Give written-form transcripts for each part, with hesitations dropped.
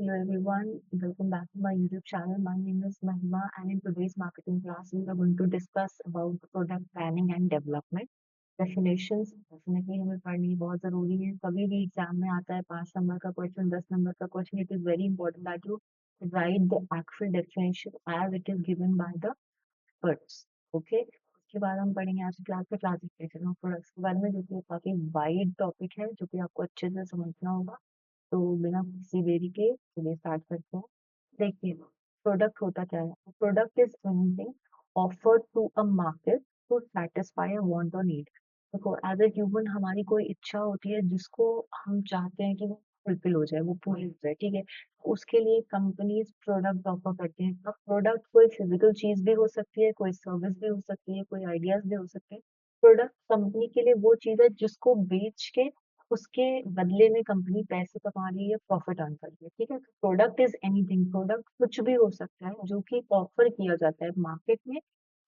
Hello everyone, welcome back to my YouTube channel. My name is Mahima and in today's marketing class we are going to discuss about the product planning and development. Definitions definitely हमें पढ़नी बहुत जरूरी है. कभी भी exam में आता है 5 नंबर का क्वेश्चन, 10 नंबर का question. It is very important that you write the actual definition as it is given by the experts. Okay, उसके बाद हम पढ़ेंगे आज की क्लास में क्लासिफिकेशन ऑफ प्रोडक्ट्स के बारे में, जो कि काफी वाइड टॉपिक है, जो कि आपको अच्छे से समझना होगा. तो बिना किसी देरी के चलिए स्टार्ट करते हैं. देखिए, प्रोडक्ट होता क्या है? Product is anything offered to a market to satisfy a want और नीड. देखो, एज ए ह्यूमन हमारी कोई इच्छा होती है जिसको हम चाहते हैं कि वो फुलफिल हो जाए, वो पूरी हो जाए. ठीक है, उसके लिए कंपनीज प्रोडक्ट ऑफर करती हैं. अब प्रोडक्ट कोई फिजिकल चीज भी हो सकती है, कोई सर्विस भी हो सकती है, कोई आइडियाज भी हो सकते हैं. प्रोडक्ट कंपनी के लिए वो चीज है जिसको बेच के उसके बदले में कंपनी पैसे कमा रही है, प्रॉफिट अर्न कर रही है. ठीक है, प्रोडक्ट इज एनीथिंग. प्रोडक्ट कुछ भी हो सकता है जो कि ऑफर किया जाता है मार्केट में,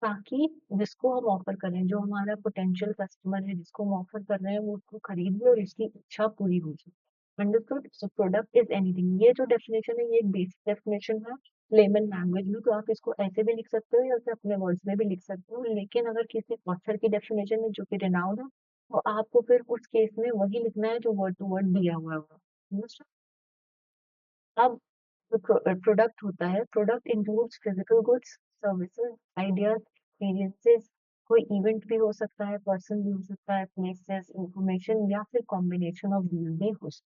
ताकि जिसको हम ऑफर कर रहे हैं, जो हमारा पोटेंशियल कस्टमर है जिसको हम ऑफर कर रहे हैं, वो उसको खरीद ले और इसकी इच्छा पूरी हो जाए. Understood? So product is anything. ये जो डेफिनेशन है, ये एक बेसिक डेफिनेशन है लेमन लैंग्वेज में. तो आप इसको ऐसे भी लिख सकते हो या फिर अपने वर्ड्स में भी लिख सकते हो, लेकिन अगर किसी ऑथर की डेफिनेशन है जो कि रिनाउंड है, तो आपको फिर उस केस में वही लिखना है जो वर्ड टू वर्ड दिया हुआ होगा. Understood? अब जो प्रोडक्ट होता है, product includes physical goods, services, ideas, experiences. कोई इवेंट भी हो सकता है, पर्सन भी हो सकता है, प्लेसेस, इंफॉर्मेशन, या फिर कॉम्बिनेशन ऑफ भी हो सकता है.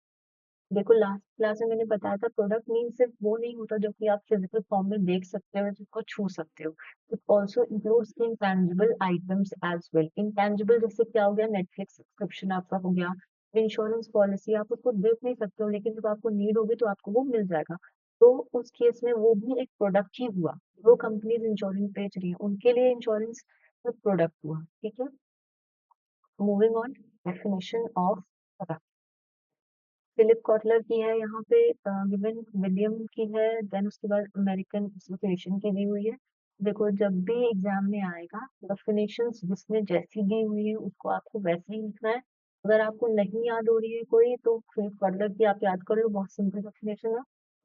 देखो, लास्ट क्लास में मैंने बताया था प्रोडक्ट मीन सिर्फ वो नहीं होता जो कि आप फिजिकल फॉर्म में देख सकते हो, जिसको छू सकते हो. It also includes intangible items as well. Intangible जैसे क्या हो गया? नेटफ्लिक्स सब्सक्रिप्शन आपका हो गया, इंश्योरेंस पॉलिसी. आप उसको देख नहीं सकते हो, लेकिन जब आपको नीड होगी तो आपको वो मिल जाएगा. तो उस केस में वो भी एक प्रोडक्ट ही हुआ. जो कंपनीज इंश्योरेंस बेच रही है उनके लिए इंश्योरेंस प्रोडक्ट हुआ. ठीक है, moving on. Definition of Philip Kotler की है यहाँ पे, गिवन विलियम की है, देन उसके बाद अमेरिकन एसोसिएशन की दी हुई है. देखो, जब भी एग्जाम में आएगा, डेफिनेशंस जिसने जैसी दी हुई है उसको आपको वैसे ही लिखना है. अगर आपको नहीं याद हो रही है कोई, तो फिलिप कॉटलर की आप याद कर लो, बहुत सिंपल डेफिनेशन है.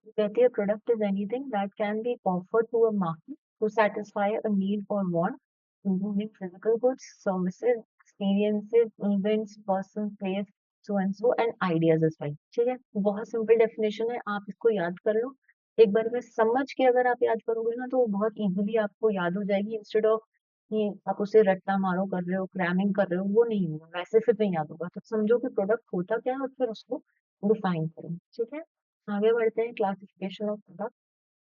वो कहती है product is anything that can be offered to a market to satisfy a need or want, including physical goods, services, experiences, events, person, place, so and so, and ideas as well. ठीक है, बहुत simple definition है, आप इसको याद कर लो. एक बार में समझ के अगर आप याद करोगे ना, तो वो बहुत इजीली आपको याद हो जाएगी, इंस्टेड ऑफ कि आप उसे रट्टा मारो कर रहे हो, क्रैमिंग कर रहे हो. वो नहीं होगा, वैसे फिर नहीं याद होगा. तो समझो कि प्रोडक्ट होता क्या है और फिर उसको डिफाइन करो. ठीक है, आगे बढ़ते हैं. Classification of product.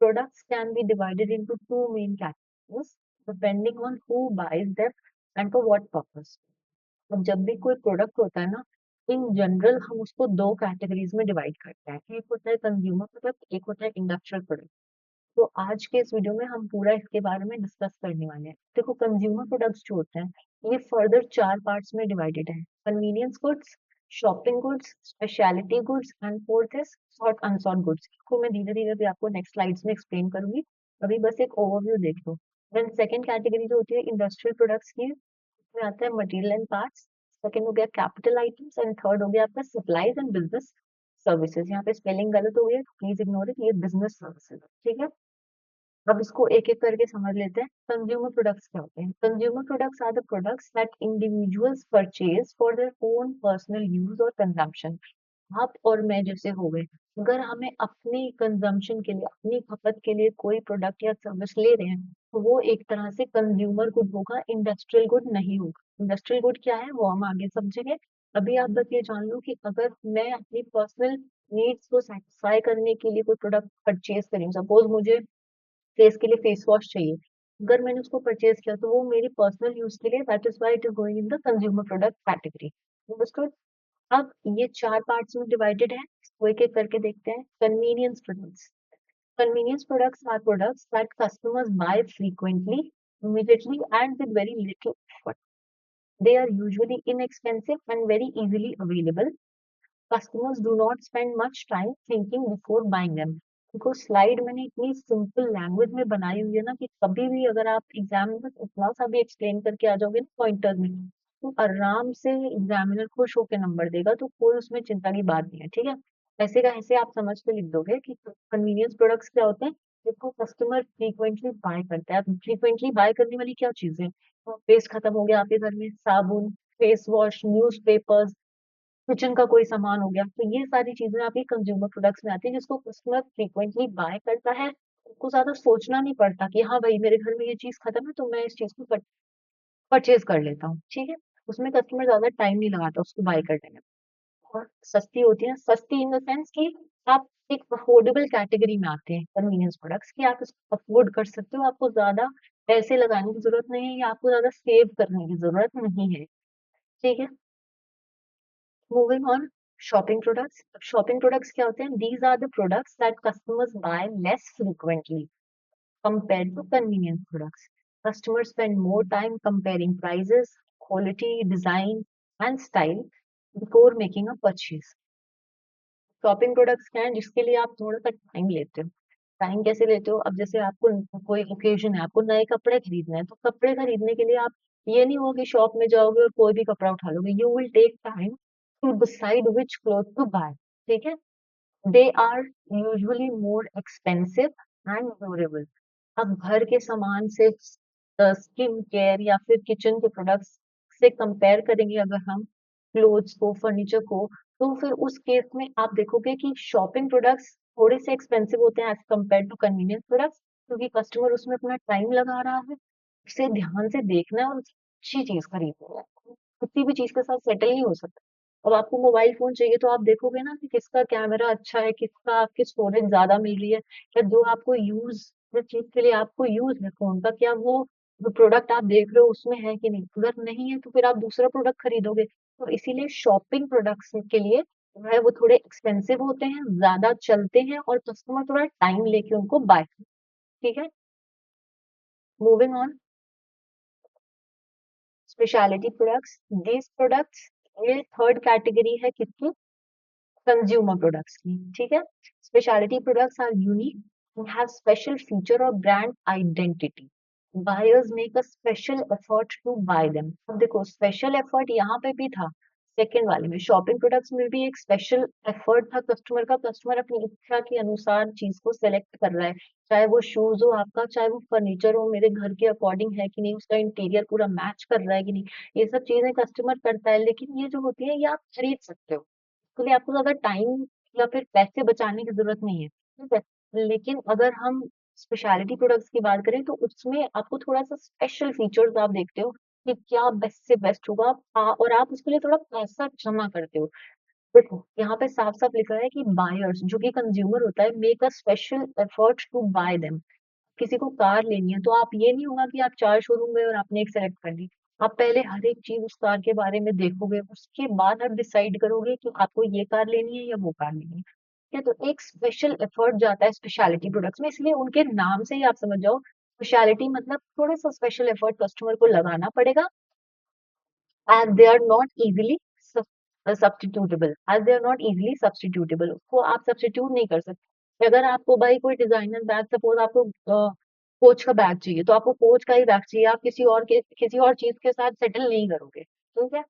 Products can be divided into two main categories depending on who buys them and for what purpose. अब जब भी कोई प्रोडक्ट होता है ना, इन जनरल हम उसको दो कैटेगरीज में डिवाइड करते हैं. एक होता है कंज्यूमर प्रोडक्ट, एक होता है इंडस्ट्रियल प्रोडक्ट. तो आज के इस वीडियो में हम पूरा इसके बारे में डिस्कस करने वाले हैं. देखो, कंज्यूमर प्रोडक्ट्स जो होते हैं, ये फर्दर 4 पार्ट्स में डिवाइडेड है. Convenience goods, shopping goods, speciality goods, and fourth is sort अनसॉर्ट goods. इसको मैं धीरे धीरे भी आपको नेक्स्ट स्लाइड्स में एक्सप्लेन करूंगी. अभी बस एक ओवरव्यू देख लो. देन सेकंड कैटेगरी जो होती है इंडस्ट्रियल प्रोडक्ट्स की, में आता है मटेरियल एंड पार्ट्स. सेकंड हो गया कैपिटल आइटम्स, एंड थर्ड हो गया आपका सप्लाईज एंड बिजनेस सर्विसेज. यहाँ पे स्पेलिंग गलत हो गई है, प्लीज इग्नोर इट. ये बिजनेस सर्विसेज. ठीक है, अब इसको एक एक करके समझ लेते हैं. कंज्यूमर प्रोडक्ट्स क्या होते हैं? Consumer products are the products that individuals purchase for their own personal use और कंजम्पशन. आप और मैं जैसे हो गए, अगर हमें अपने कंजम्पशन के लिए, अपनी खपत के लिए कोई प्रोडक्ट या सर्विस ले रहे हैं, तो वो एक तरह से कंज्यूमर गुड होगा, इंडस्ट्रियल गुड नहीं होगा. इंडस्ट्रियल गुड क्या है वो हम आगे समझेंगे. अभी आप बस ये जान लो कि अगर मैं अपनी पर्सनल नीड्स को सेटिस्फाई करने के लिए कोई प्रोडक्ट परचेज करूँ, सपोज मुझे फेस के लिए फेस वॉश चाहिए, अगर मैंने उसको परचेज किया तो वो मेरी पर्सनल यूज के लिए, that is why it is going in the consumer product category. Understood? अब ये 4 पार्ट्स में डिवाइडेड है, इसको एक एक करके देखते हैं. Convenience products. Convenience products are products that customers buy frequently, immediately, and with very little effort. They are usually inexpensive and very easily available. Customers do not spend much time thinking before buying them. देखो, slide मैंने इतनी simple language में बनाई हुई है ना, कि कभी भी अगर आप एग्जाम में बस इतना सा भी एक्सप्लेन करके आ जाओगे ना पॉइंटर में, तो आराम से एग्जामिनर खुश होकर नंबर देगा. तो कोई उसमें चिंता की बात नहीं है. ठीक है, ऐसे का ऐसे आप समझ के लिख दोगे कि कन्वीनियंस प्रोडक्ट्स क्या होते हैं, जिनको कस्टमर फ्रीक्वेंटली बाय करता है। अब फ्रीक्वेंटली बाय करने वाली क्या चीजें, तो पेस्ट खत्म हो गया आपके घर में, साबुन, फेस वॉश, न्यूज़पेपर्स, किचन का कोई सामान हो गया, तो ये सारी चीजें आपकी कंज्यूमर प्रोडक्ट्स में आती है, जिसको कस्टमर फ्रीक्वेंटली बाय करता है। उसको ज्यादा सोचना नहीं पड़ता कि हाँ भाई मेरे घर में ये चीज खत्म है तो मैं इस चीज को परचेज कर लेता हूँ, ठीक है। उसमें कस्टमर ज्यादा टाइम नहीं लगाता उसको बाय करने में। और सस्ती होती है, सस्ती इन द सेंस कि आप एक अफोर्डेबल कैटेगरी में आते हैं कन्वीनियंस प्रोडक्ट्स, कि आप इसको अफोर्ड कर सकते हो, आपको ज्यादा पैसे लगाने की जरूरत नहीं है या आपको ज्यादा सेव करने की जरूरत नहीं है, ठीक है। Moving on, shopping products. Shopping products क्या होते हैं, these are the products that customers buy less frequently compared to convenience products. Customers spend more time comparing prices, quality, design, and style before making a purchase. Shopping products क्या है जिसके लिए आप थोड़ा सा टाइम लेते हो। टाइम कैसे लेते हो, अब जैसे आपको कोई ओकेजन है, आपको नए कपड़े खरीदने हैं, तो कपड़े खरीदने के लिए आप, ये नहीं होगा कि शॉप में जाओगे और कोई भी कपड़ा उठा लोगे, you will take time to decide which cloth to buy, ठीक है। They are usually more expensive and durable. अब घर के सामान से स्किन केयर या फिर किचन के प्रोडक्ट्स से कंपेयर करेंगे अगर हम क्लोथ्स को, फर्नीचर को, तो फिर उस केस में आप देखोगे कि शॉपिंग प्रोडक्ट्स थोड़े से एक्सपेंसिव होते हैं as compare to convenience products, क्योंकि कस्टमर उसमें अपना टाइम लगा रहा है, उसे ध्यान से देखना है और अच्छी चीज खरीदनी है। किसी भी चीज के साथ सेटल नहीं हो सकता। अब आपको मोबाइल फोन चाहिए तो आप देखोगे ना कि किसका कैमरा अच्छा है, किसका आपकी स्टोरेज ज्यादा मिल रही है, या जो आपको यूज, जिस चीज के लिए आपको यूज है फोन का, क्या वो जो प्रोडक्ट आप देख रहे हो उसमें है कि नहीं। अगर नहीं है तो फिर आप दूसरा प्रोडक्ट खरीदोगे। तो इसीलिए शॉपिंग प्रोडक्ट्स के लिए जो है वो थोड़े एक्सपेंसिव होते हैं, ज्यादा चलते हैं और कस्टमर थोड़ा टाइम लेके उनको बाय, ठीक है। Moving on, speciality products. These products, ये थर्ड कैटेगरी है किसकी, कंज्यूमर प्रोडक्ट्स की, ठीक है। Speciality products are unique and have special feature or brand identity. Buyers make a special effort to buy them. अब देखो स्पेशल एफर्ट यहाँ पे भी था, सेकंड वाले में शॉपिंग प्रोडक्ट्स में भी एक स्पेशल एफर्ट था कस्टमर का। कस्टमर अपनी इच्छा के अनुसार चीज को सेलेक्ट कर रहा है, चाहे वो शूज हो आपका, चाहे वो फर्नीचर हो, मेरे घर के अकॉर्डिंग है कि नहीं, उसका इंटीरियर पूरा मैच कर रहा है कि नहीं, ये सब चीजें कस्टमर करता है। लेकिन ये जो होती है ये आप खरीद सकते हो, उसके लिए आपको ज्यादा टाइम या फिर पैसे बचाने की जरूरत नहीं है, ठीक है। लेकिन अगर हम स्पेशलिटी प्रोडक्ट्स की बात करें तो उसमें आपको थोड़ा सा स्पेशल फीचर्स आप देखते हो कि क्या बेस्ट से बेस्ट होगा, और आप उसके लिए थोड़ा पैसा जमा करते हो। देखो यहाँ पे साफ साफ लिखा है कि बायर्स, जो कि कंज्यूमर होता है, make a special effort to buy them. किसी को कार लेनी है तो आप, ये नहीं होगा कि आप चार शोरूम गए और आपने एक सेलेक्ट कर ली। आप पहले हर एक चीज उस कार के बारे में देखोगे, उसके बाद आप डिसाइड करोगे कि आपको ये कार लेनी है या वो कार लेनी है, ठीक है। तो एक स्पेशल एफर्ट जाता है स्पेशलिटी प्रोडक्ट्स में, इसलिए उनके नाम से ही आप समझ जाओ, स्पेशलिटी मतलब थोड़ा सा स्पेशल एफर्ट कस्टमर को लगाना पड़ेगा, as they are not easily substitutable, as they are not easily substitutable, उसको आप सब्स्टिट्यूट नहीं कर सकते। अगर आपको भाई कोई डिजाइनर बैग, सपोज आपको कोच का बैग चाहिए तो आपको कोच का ही बैग चाहिए, आप किसी और चीज के साथ सेटल नहीं करोगे, ठीक है।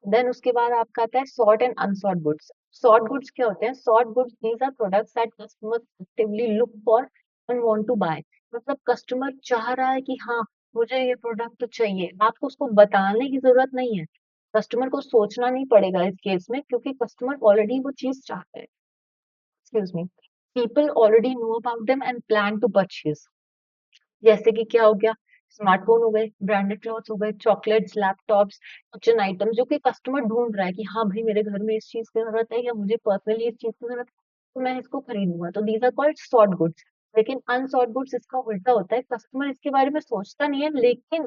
देन उसके बाद आपका आता है sought and unsought goods. Sought goods क्या होते हैं, sought goods these are products that customer actively look for and want to buy. मतलब कस्टमर चाह रहा है कि हाँ मुझे ये प्रोडक्ट तो चाहिए, आपको उसको बताने की जरूरत नहीं है, कस्टमर को सोचना नहीं पड़ेगा इस केस में, क्योंकि कस्टमर ऑलरेडी वो चीज चाहते हैं। Excuse me, people already know about them and plan to purchase. जैसे कि क्या हो गया, स्मार्टफोन हो गए, ब्रांडेड क्लॉथ्स हो गए, चॉकलेट्स, लैपटॉप्स, किचन आइटम, जो कि कस्टमर ढूंढ रहा है कि हाँ भाई मेरे घर में इस चीज की जरूरत है या मुझे पर्सनली इस चीज की जरूरत है तो मैं इसको खरीदूंगा, तो these are called sought goods. लेकिन अनसॉर्ट गुड्स इसका उल्टा होता है, कस्टमर इसके बारे में सोचता नहीं है, लेकिन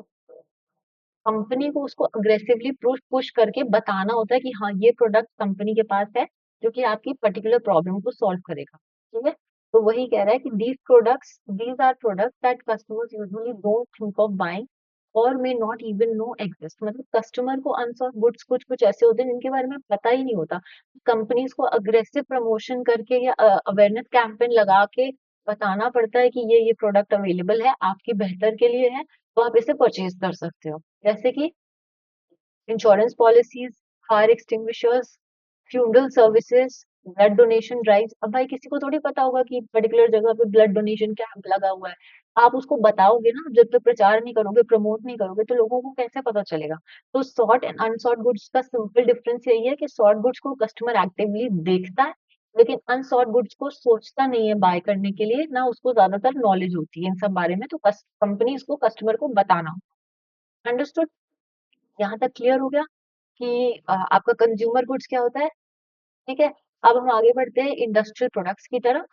कंपनी को उसको अग्रेसिवली पुश पुश करके बताना होता है कि हाँ ये प्रोडक्ट कंपनी के पास है जो कि आपकी पर्टिकुलर प्रॉब्लम को सॉल्व करेगा, ठीक है। तो वही कह रहा है कि these are products that customers usually don't think of buying or may not even know exist. मतलब कस्टमर को अनसॉल्व गुड्स कुछ कुछ ऐसे होते हैं जिनके बारे में पता ही नहीं होता। कंपनीज को अग्रेसिव प्रमोशन करके या अवेयरनेस कैंपेन लगा के बताना पड़ता है कि ये प्रोडक्ट अवेलेबल है, आपके बेहतर के लिए है, तो आप इसे परचेज कर सकते हो। जैसे कि insurance policies, fire extinguishers, funeral services, blood donation drive, अब भाई किसी को थोड़ी पता होगा कि पर्टिकुलर जगह पे ब्लड डोनेशन कैंप लगा हुआ है। आप उसको बताओगे ना, जब तक प्रचार नहीं करोगे, प्रमोट नहीं करोगे, तो लोगों को कैसे पता चलेगा? तो सॉर्ट एंड अनसॉर्ट गुड्स का सिंपल डिफरेंस यही है कि सॉर्ट गुड्स को कस्टमर एक्टिवली देखता है, लेकिन अनसॉर्ट गुड्स को सोचता नहीं है बाय करने के लिए, ना उसको ज्यादातर नॉलेज होती है इन सब बारे में, तो कंपनी इसको कस्टमर को बताना। अंडरस्टूड? यहाँ तक क्लियर हो गया कि आपका कंज्यूमर गुड्स क्या होता है? ठीक है। अब हम आगे बढ़ते हैं इंडस्ट्रियल प्रोडक्ट्स की तरफ।